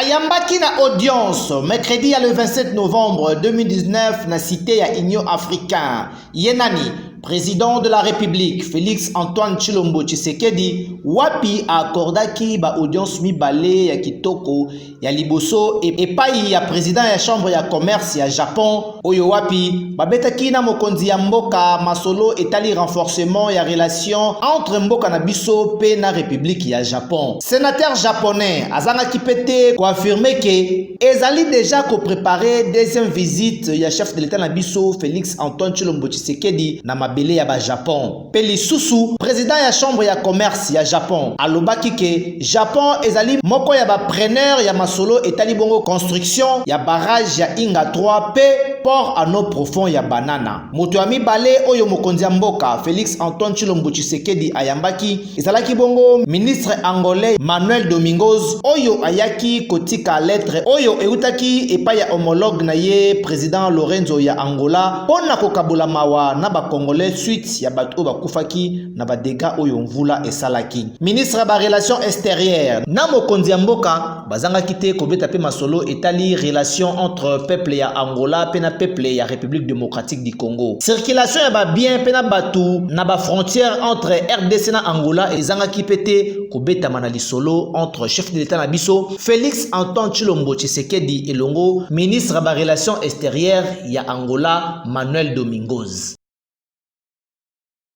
ayambaki na audience mercredi le 27 novembre 2019 na cité ya Union Africain. Yenani président de la République Félix Antoine Tshilombo Tshisekedi wapi accordaki ba audience mibale ya kitoko ya liboso epai ya président ya chambre ya commerce ya Japon oyo wapi babetaki na mokonzi ya mboka masolo etali renforcement ya relation entre mboka na biso pe na République ya Japon. Sénateur japonais azangaki pete ko affirmer que ezali déjà ko préparer deuxième visite ya chef de l'état na biso Félix Antoine Tshilombo Tshisekedi na mabele ya ba Japon. Pe lisusu président ya chambre ya commerce ya Japon alobaki ke Japon ezali moko ya ba preneur ya masolo etali bongo construction ya barrage ya Inga 3 pe port à eau profond ya banana. Moto ya mibale oyo mokonzi ya mboka Félix Antoine Tshilombo Tshisekedi ayambaki ezalaki bongo ministre angolais Manuel Domingos oyo ayaki kotika lettre oyo eutaki epai ya homologue na ye président Lorenzo ya Angola pona kokabola mawa na ba congolais suite ya bato bakufaki na ba dégâts oyo mvula esalaki. Ministre ba relation extérieure na mokonzi ya mboka bazangaki te kobeta pe masolo etali relation entre peuple ya Angola pe na peuple ya République démocratique du Congo. Circulation ya ba bien pe na batu na ba frontière entre RDC na Angola ezangaki pete kobeta manali solo entre chef de l'état na biso Félix Antoine Tshilombo Tshisekedi elongo ministre ba relation extérieure ya Angola Manuel Domingos.